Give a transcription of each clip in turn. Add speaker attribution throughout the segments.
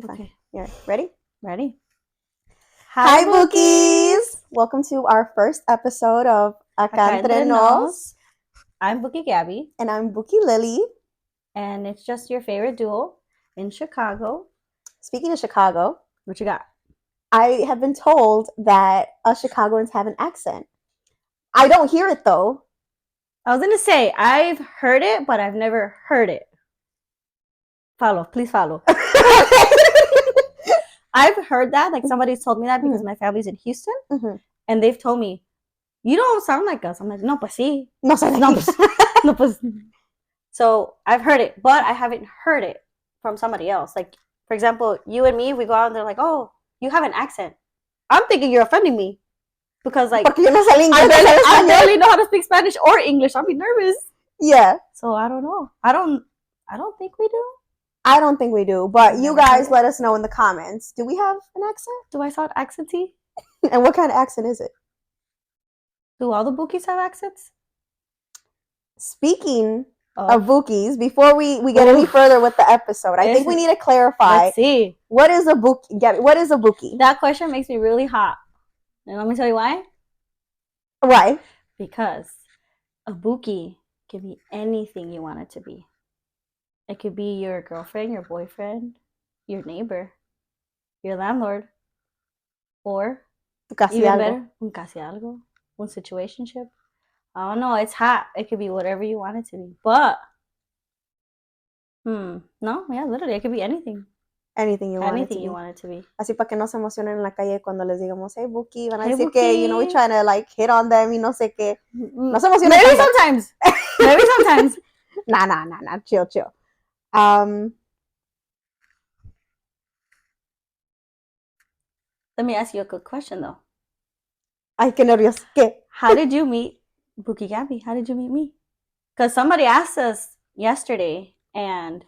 Speaker 1: Okay. Here. Ready?
Speaker 2: Ready?
Speaker 1: Hi, Bookies! Welcome to our first episode of Aca Entre Nos.
Speaker 2: I'm Bookie Gabby.
Speaker 1: And I'm Bookie Lily.
Speaker 2: And it's just your favorite duo in Chicago.
Speaker 1: Speaking of Chicago,
Speaker 2: what you got?
Speaker 1: I have been told that us Chicagoans have an accent. I don't hear it, though.
Speaker 2: I was going to say, I've heard it, but I've never heard it. Please follow. I've heard that. Like, somebody's told me that because my family's in Houston. And they've told me, you don't sound like us. I'm like, no, pues sí.
Speaker 1: No,
Speaker 2: No, pues. So I've heard it, but I haven't heard it from somebody else. Like, for example, you and me, we go out and they're like, oh, you have an accent. I'm thinking you're offending me. Because, like, I barely know how to speak Spanish or English. I'll be nervous.
Speaker 1: Yeah.
Speaker 2: So I don't know. I don't think we do.
Speaker 1: I don't think we do, but you guys let us know in the comments. Do we have an accent?
Speaker 2: Do I sound accenty?
Speaker 1: And what kind of accent is it?
Speaker 2: Do all the Bookies have accents?
Speaker 1: Speaking of Bookies, before we get any further with the episode, I think we need to clarify.
Speaker 2: Let's see.
Speaker 1: What is a Bookie? What is a Bookie?
Speaker 2: That question makes me really hot. And let me tell you why.
Speaker 1: Why?
Speaker 2: Because a Bookie can be anything you want it to be. It could be your girlfriend, your boyfriend, your neighbor, your landlord, or even better, un casi algo, un situationship. I don't know. It's hot. It could be whatever you want it to be. But, literally, it could be anything.
Speaker 1: Anything you want
Speaker 2: it to be.
Speaker 1: Así para que no se emocionen en la calle cuando les digamos, hey, Bookie, van a decir que, we trying to, like, hit on them y no sé qué. No se emocionen.
Speaker 2: Maybe sometimes. Maybe sometimes.
Speaker 1: Nah. Chill.
Speaker 2: Let me ask you a good question, though.
Speaker 1: Ay, qué nervios. ¿Qué?
Speaker 2: How did you meet Bookie Gabby? How did you meet me? Because somebody asked us yesterday, and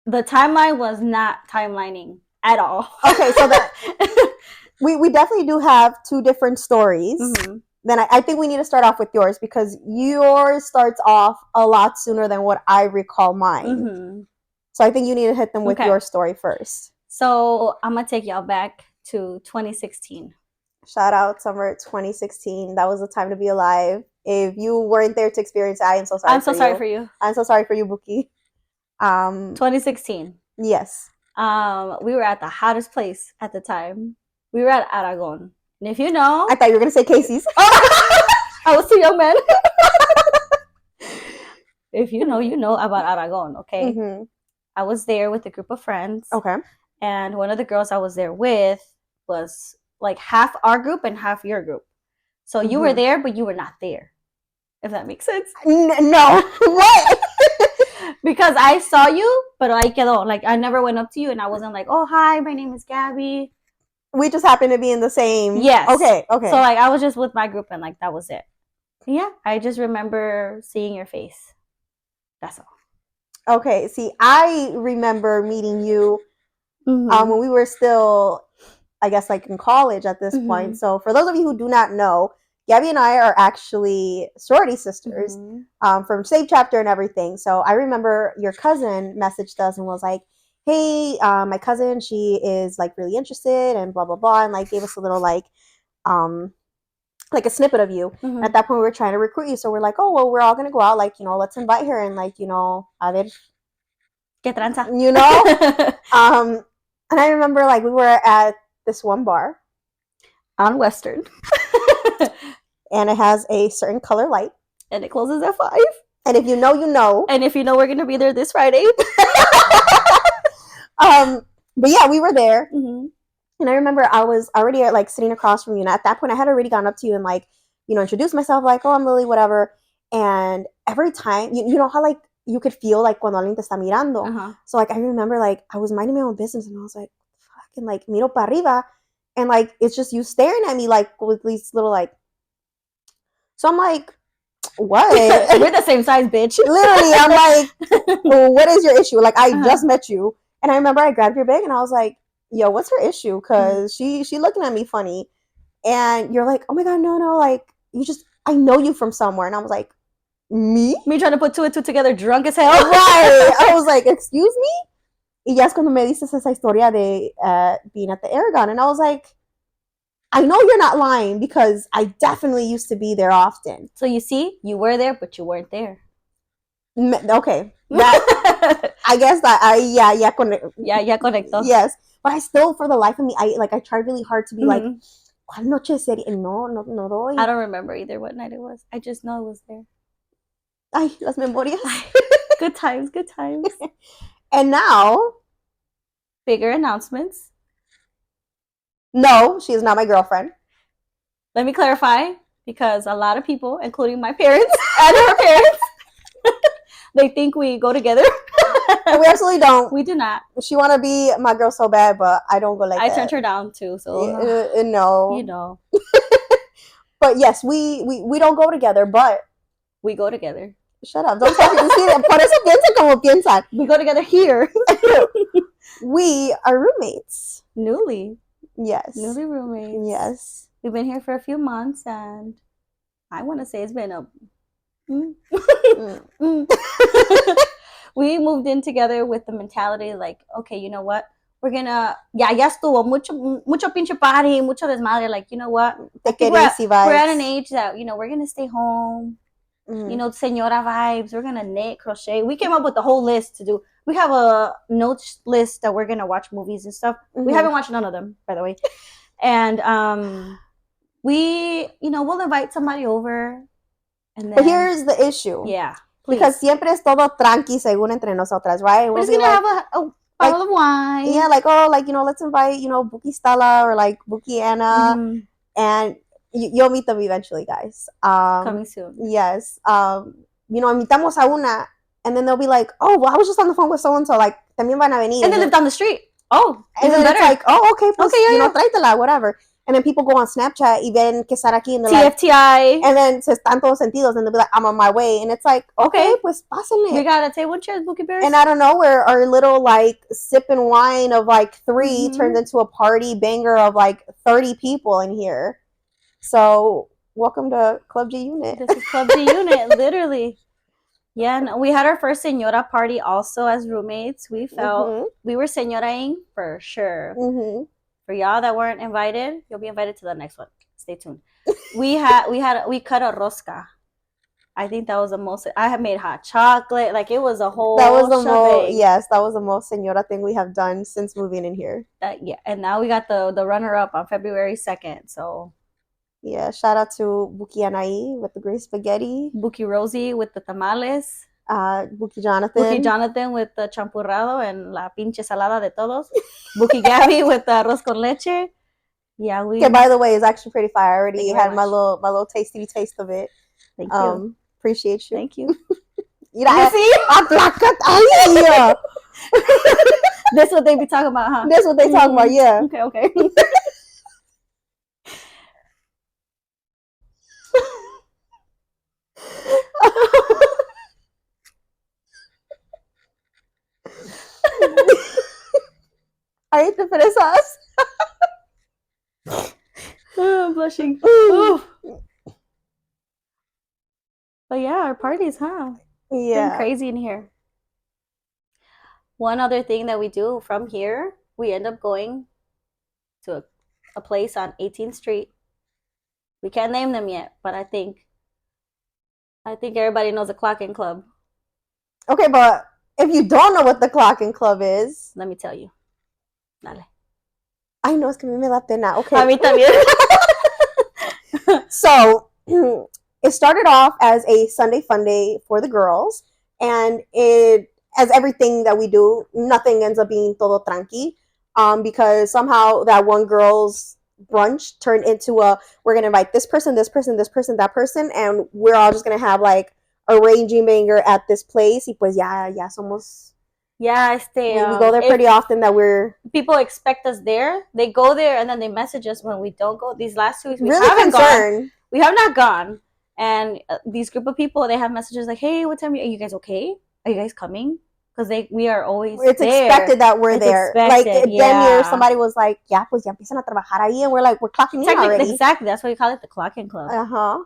Speaker 2: the timeline was not timelining at all.
Speaker 1: Okay, so we definitely do have two different stories. Then I think we need to start off with yours because yours starts off a lot sooner than what I recall mine. So I think you need to hit them with your story first.
Speaker 2: So I'm going to take y'all back to 2016.
Speaker 1: Shout out summer 2016. That was the time to be alive. If you weren't there to experience it, I am so sorry.
Speaker 2: I'm so sorry for you.
Speaker 1: I'm so sorry for you, Bookie.
Speaker 2: 2016.
Speaker 1: Yes.
Speaker 2: We were at the hottest place at the time. We were at Aragon. And if you know...
Speaker 1: I thought you were going to say Casey's.
Speaker 2: I was too young, man. If you know about Aragon, okay? I was there with a group of friends.
Speaker 1: Okay.
Speaker 2: And one of the girls I was there with was like half our group and half your group. So you were there, but you were not there. If that makes sense.
Speaker 1: No. What?
Speaker 2: Because I saw you, but ahí quedó. Like, I never went up to you, and I wasn't like, oh, hi, my name is Gabby.
Speaker 1: We just happened to be in the same...
Speaker 2: Yes.
Speaker 1: Okay.
Speaker 2: So, like, I was just with my group, and, like, that was it. Yeah, I just remember seeing your face. That's all.
Speaker 1: Okay, see, I remember meeting you when we were still, I guess, like, in college at this point. So, for those of you who do not know, Gabby and I are actually sorority sisters from same chapter and everything. So I remember your cousin messaged us and was like, hey, my cousin, she is like really interested and blah, blah, blah. And like gave us a little like a snippet of you. At that point, we were trying to recruit you. So we're like, oh, well, we're all going to go out. Like, let's invite her and like, a ver.
Speaker 2: Que tranza.
Speaker 1: And I remember like we were at this one bar.
Speaker 2: On Western.
Speaker 1: And it has a certain color light.
Speaker 2: And it closes at 5.
Speaker 1: And if you know, you know.
Speaker 2: And if you know, we're going to be there this Friday.
Speaker 1: But yeah, we were there. And I remember I was already like sitting across from you. And at that point, I had already gone up to you and like, introduced myself like, oh, I'm Lily, whatever. And every time, you know how like you could feel like cuando alguien te está mirando. So like I remember like I was minding my own business and I was like, fucking like miro para arriba. And, like, it's just you staring at me, like, with these little, like... So I'm like, what?
Speaker 2: We're the same size, bitch.
Speaker 1: Literally, I'm like, well, what is your issue? Like, I just met you. And I remember I grabbed your bag, and I was like, yo, what's her issue? Because she looking at me funny. And you're like, oh, my God, no, like, I know you from somewhere. And I was like, me?
Speaker 2: Me trying to put 2 and 2 together, drunk as hell.
Speaker 1: Right. I was like, excuse me? Y ya es cuando me dices esa historia de being at the Aragon. And I was like, I know you're not lying because I definitely used to be there often.
Speaker 2: So you see, you were there, but you weren't there.
Speaker 1: Okay. That, I guess that ya
Speaker 2: conectó.
Speaker 1: Yes. But I still, for the life of me, I tried really hard to be like, ¿cuál noche sería? No doy.
Speaker 2: I don't remember either what night it was. I just know it was there.
Speaker 1: Ay, las memorias.
Speaker 2: Good times.
Speaker 1: And now,
Speaker 2: bigger announcements.
Speaker 1: No, she is not my girlfriend.
Speaker 2: Let me clarify, because a lot of people, including my parents and her parents, they think we go together.
Speaker 1: We absolutely don't.
Speaker 2: We do not.
Speaker 1: She want to be my girl so bad, but I don't go like that.
Speaker 2: I turned her down too, so
Speaker 1: no.
Speaker 2: You know.
Speaker 1: But yes, we don't go together, but
Speaker 2: we go together.
Speaker 1: Shut up! Don't talk. Por eso piensa como piensan.
Speaker 2: We go together here.
Speaker 1: We are roommates.
Speaker 2: Newly
Speaker 1: roommates. Yes.
Speaker 2: We've been here for a few months, and I want to say it's been a. We moved in together with the mentality like, okay, you know what? We're gonna, ya estuvo, mucho pinche party, mucho desmadre. Like, you know what? We're at an age that, you know, we're gonna stay home. You know, señora vibes. We're gonna knit, crochet. We came up with the whole list to do. We have a notes list that we're gonna watch movies and stuff. We haven't watched none of them, by the way. And we, you know, we'll invite somebody over. And then,
Speaker 1: but here's the issue.
Speaker 2: Yeah. Please.
Speaker 1: Because siempre es todo tranqui según entre nosotras, right?
Speaker 2: We're just gonna have a bottle of wine.
Speaker 1: Yeah, like, oh, like, you know, let's invite, you know, Bookie Stella or like Bookie Anna. And you'll meet them eventually, guys.
Speaker 2: Coming soon.
Speaker 1: Yes. You know, invitamos a una, and then they'll be like, oh, well, I was just on the phone with so-and-so, like, también van a venir.
Speaker 2: And they live down the street. Oh,
Speaker 1: and then it's like, oh, okay, pues, okay, you know, tráetela, whatever. And then people go on Snapchat y ven que están aquí, and they're like,
Speaker 2: TFTI.
Speaker 1: And then se están todos sentidos, and they'll be like, I'm on my way. And it's like, okay, pues pásenle.
Speaker 2: We got a table chairs, Bookie Bears.
Speaker 1: And out of nowhere, our little, like, sipping wine of, like, 3 turns into a party banger of, like, 30 people in here. So, welcome to Club G Unit.
Speaker 2: This is Club G Unit, literally. Yeah, and we had our first Señora party also as roommates. We felt we were Señora-ing for sure. For y'all that weren't invited, you'll be invited to the next one. Stay tuned. We cut a rosca. I think that was the most. I had made hot chocolate. Like, it was a whole.
Speaker 1: That was the most. Yes, that was the most Señora thing we have done since moving in here.
Speaker 2: Yeah, and now we got the runner-up on February 2nd. So.
Speaker 1: Yeah, shout out to Bookie Anaí with the great spaghetti.
Speaker 2: Bookie Rosie with the tamales.
Speaker 1: Bookie Jonathan
Speaker 2: with the champurrado and la pinche salada de todos. Bookie Gabby with the arroz con leche. Yeah,
Speaker 1: Okay, by the way, it's actually pretty fire. I already had my little tasty taste of it.
Speaker 2: Thank you.
Speaker 1: Appreciate you.
Speaker 2: Thank you.
Speaker 1: You see?
Speaker 2: That's what they be talking about, huh?
Speaker 1: That's what they talking about, yeah.
Speaker 2: Okay.
Speaker 1: I ate the fresas.
Speaker 2: I'm blushing. But yeah, our parties, huh?
Speaker 1: Yeah.
Speaker 2: Been crazy in here. One other thing that we do from here, we end up going to a place on 18th Street. We can't name them yet, but I think everybody knows the Clocking Club.
Speaker 1: Okay, but if you don't know what the Clocking Club is,
Speaker 2: let me tell you. Dale.
Speaker 1: Ay, no, es que a mí me da pena. Okay.
Speaker 2: A mí también.
Speaker 1: So, it started off as a Sunday fun day for the girls, and it, as everything that we do, nothing ends up being todo tranqui, because somehow that one girl's brunch turned into we're going to invite this person, that person, and we're all just going to have, like, a raging banger at this place, y pues ya somos...
Speaker 2: Yeah,
Speaker 1: we go there pretty often that we're...
Speaker 2: People expect us there. They go there and then they message us when we don't go. These last 2 weeks, we
Speaker 1: really
Speaker 2: haven't
Speaker 1: concerned.
Speaker 2: Gone. We have not gone. And these group of people, they have messages like, hey, what time are you guys okay? Are you guys coming? Because we are always
Speaker 1: It's
Speaker 2: there.
Speaker 1: expected that we're there.
Speaker 2: Expected,
Speaker 1: like, then here somebody was like, ya, pues ya empiezan a trabajar ahí. And we're like, we're clocking in already.
Speaker 2: Exactly. That's why we call it the Clocking Club.
Speaker 1: Uh-huh.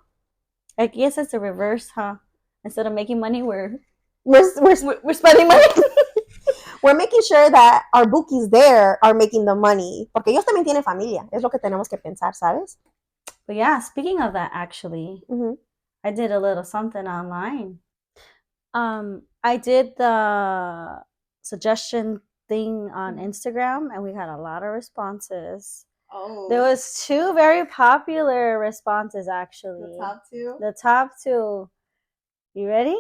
Speaker 2: I guess it's the reverse, huh? Instead of making money, we're
Speaker 1: spending money. We're making sure that our bookies there are making the money. Porque ellos también tienen familia. Es lo que tenemos que pensar, ¿sabes?
Speaker 2: But yeah, speaking of that, actually, I did a little something online. I did the suggestion thing on Instagram, and we had a lot of responses.
Speaker 1: Oh.
Speaker 2: There was 2 very popular responses, actually.
Speaker 1: The top 2?
Speaker 2: The top 2. You ready?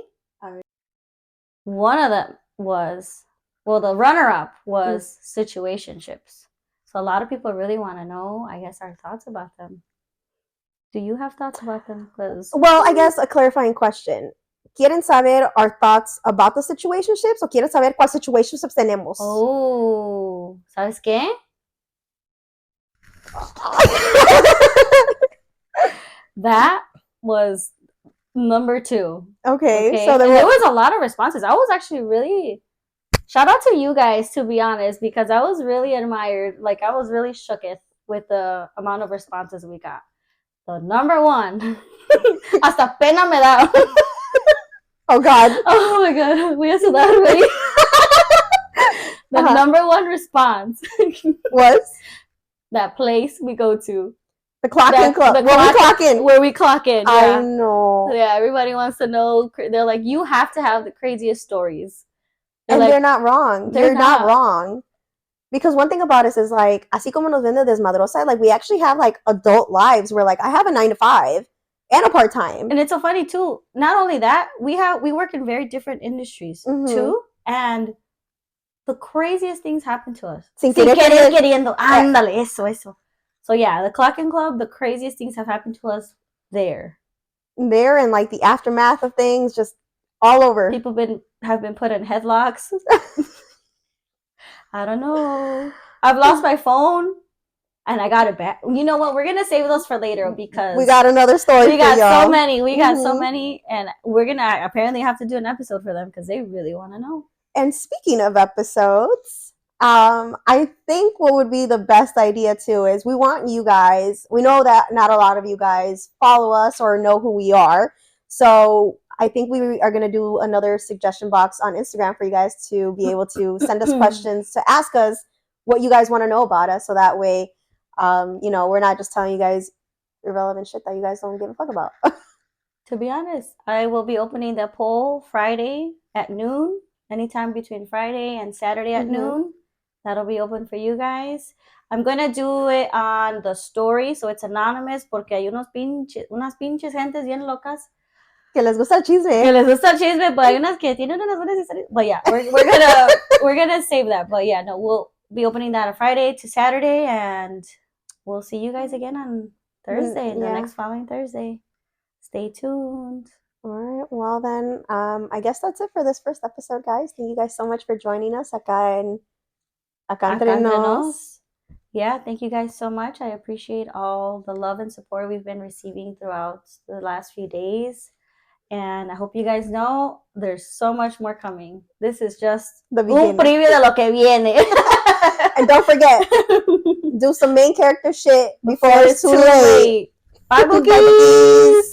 Speaker 2: One of them was, well, the runner-up was situationships. So a lot of people really want to know, I guess, our thoughts about them. Do you have thoughts about them?
Speaker 1: Well, I guess a clarifying question. ¿Quieren saber our thoughts about the situationships o quieren saber cuál situationships tenemos?
Speaker 2: Oh, ¿sabes qué? That was number 2.
Speaker 1: Okay. So
Speaker 2: there was a lot of responses. I was actually really, shout out to you guys, to be honest, because I was really admired. Like, I was really shooketh with the amount of responses we got. The number 1, hasta pena me da.
Speaker 1: Oh God.
Speaker 2: Oh my God. We have to that already. The number 1 response
Speaker 1: was
Speaker 2: that place we go to.
Speaker 1: The clock-in club.
Speaker 2: Where we clock in.
Speaker 1: Yeah. I know.
Speaker 2: Yeah, everybody wants to know. They're like, you have to have the craziest stories.
Speaker 1: They're not wrong. They're not wrong. Because one thing about us is like, así como nos vende desmadrosa, like we actually have like adult lives where like I have a 9 to 5 and a part-time.
Speaker 2: And it's so funny too. Not only that, we work in very different industries too. And the craziest things happen to us.
Speaker 1: Sin querer
Speaker 2: queriendo. Ándale, eso. So yeah, the clock-in club, the craziest things have happened to us there.
Speaker 1: There, and like the aftermath of things, just all over.
Speaker 2: People have been put in headlocks. I don't know. I've lost my phone, and I got it back. You know what? We're gonna save those for later because
Speaker 1: we got another story.
Speaker 2: We got so many. We got so many, and we're gonna apparently have to do an episode for them because they really want to know.
Speaker 1: And speaking of episodes, I think what would be the best idea too is we want you guys. We know that not a lot of you guys follow us or know who we are, so I think we are going to do another suggestion box on Instagram for you guys to be able to send us questions to ask us what you guys want to know about us. So that way, we're not just telling you guys irrelevant shit that you guys don't give a fuck about.
Speaker 2: To be honest, I will be opening the poll Friday at noon, anytime between Friday and Saturday at noon. That'll be open for you guys. I'm going to do it on the story, so it's anonymous, porque hay unas pinches gentes bien locas.
Speaker 1: Que les gusta el chisme.
Speaker 2: But hay unas que tienen unas buenas historias. But yeah, we're gonna save that. But yeah, no, we'll be opening that on Friday to Saturday, and we'll see you guys again on Thursday, the next following Thursday. Stay tuned.
Speaker 1: All right. Well then, I guess that's it for this first episode, guys. Thank you guys so much for joining us. Aca Entre Nos.
Speaker 2: Yeah, thank you guys so much. I appreciate all the love and support we've been receiving throughout the last few days. And I hope you guys know there's so much more coming. This is just
Speaker 1: the beginning.
Speaker 2: Un preview de lo que viene.
Speaker 1: And don't forget, do some main character shit before it's too late.
Speaker 2: Bye, Bookies.